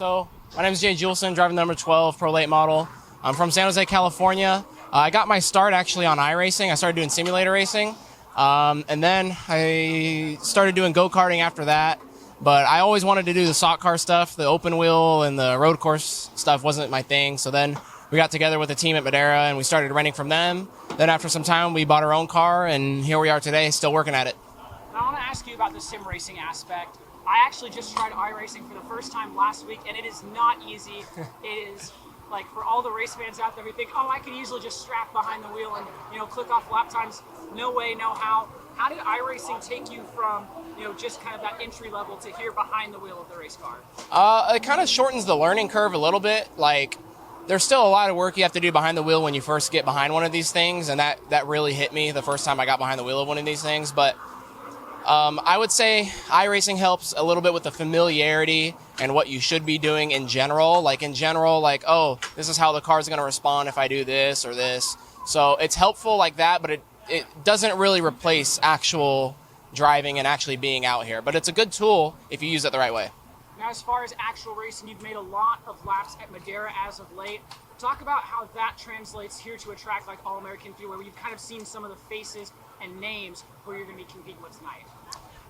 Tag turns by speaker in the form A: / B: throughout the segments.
A: So, my name is Juleson, driving the number 12 Pro Late model. I'm from San Jose, California. I got my start actually on iRacing. I started doing simulator racing, and then I started doing go-karting after that. But I always wanted to do the stock car stuff. The open wheel and the road course stuff wasn't my thing. So then we got together with a team at Madeira, and we started renting from them. Then after some time, we bought our own car, and here we are today, still working at it.
B: I want to ask you about the sim racing aspect. I actually just tried iRacing for the first time last week, and it is not easy. It is, like, for all the race fans out there who think, oh, I could easily just strap behind the wheel and, click off lap times. No way, no how. How did iRacing take you from, just kind of that entry level to here behind the wheel of the race car?
A: It kind of shortens the learning curve a little bit. Like, there's still a lot of work you have to do behind the wheel when you first get behind one of these things, and that really hit me the first time I got behind the wheel of one of these things. But I would say iRacing helps a little bit with the familiarity and what you should be doing in general. Like, oh, this is how the car is going to respond if I do this or this. So it's helpful like that, but it doesn't really replace actual driving and actually being out here. But it's a good tool if you use it the right way.
B: Now, as far as actual racing, you've made a lot of laps at Madeira as of late. Talk about how that translates here to a track like All-American 3, where you've kind of seen some of the faces and names who you're going to be competing with tonight.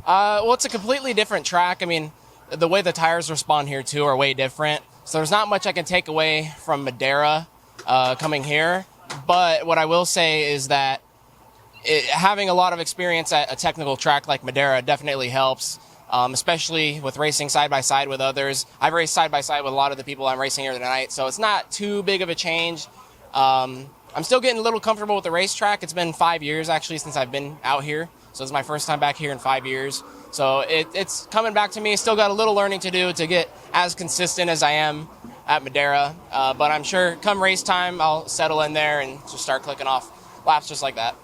A: Well, it's a completely different track. I mean, the way the tires respond here, too, are way different. So there's not much I can take away from Madeira coming here. But what I will say is that having a lot of experience at a technical track like Madeira definitely helps, especially with racing side-by-side with others. I've raced side-by-side with a lot of the people I'm racing here tonight, so it's not too big of a change. I'm still getting a little comfortable with the racetrack. It's been 5 years, actually, since I've been out here. So it's my first time back here in 5 years. So it's coming back to me. Still got a little learning to do to get as consistent as I am at Madeira. But I'm sure come race time, I'll settle in there and just start clicking off laps just like that.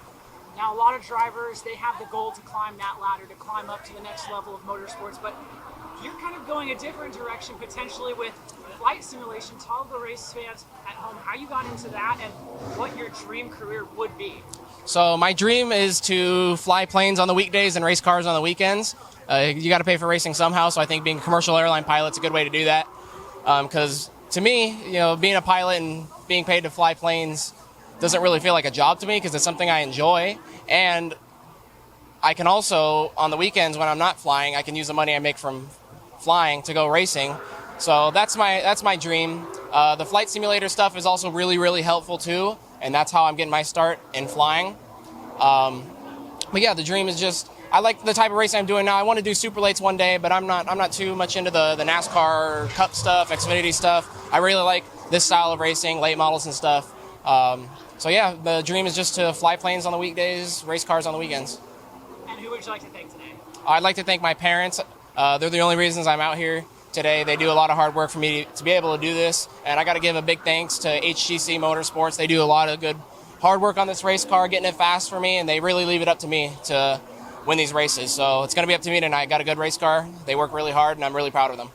B: Now, a lot of drivers, they have the goal to climb that ladder, to climb up to the next level of motorsports, but you're kind of going a different direction potentially with flight simulation. Tell the race fans at home how you got into that and what your dream career would be.
A: So my dream is to fly planes on the weekdays and race cars on the weekends. You got to pay for racing somehow, so I think being a commercial airline pilot is a good way to do that. Because to me, being a pilot and being paid to fly planes doesn't really feel like a job to me because it's something I enjoy. And I can also, on the weekends when I'm not flying, I can use the money I make from flying to go racing. So that's my dream. The flight simulator stuff is also really, really helpful too, and that's how I'm getting my start in flying. But yeah, the dream is just, I like the type of racing I'm doing now. I want to do super lates one day, but I'm not too much into the NASCAR Cup stuff, Xfinity stuff. I really like this style of racing, late models and stuff. So yeah, the dream is just to fly planes on the weekdays, race cars on the weekends.
B: And who would you like to thank today?
A: I'd like to thank my parents. They're the only reasons I'm out here today. They do a lot of hard work for me to be able to do this. And I got to give a big thanks to HGC Motorsports. They do a lot of good hard work on this race car, getting it fast for me, and they really leave it up to me to win these races. So it's going to be up to me tonight. Got a good race car. They work really hard, and I'm really proud of them.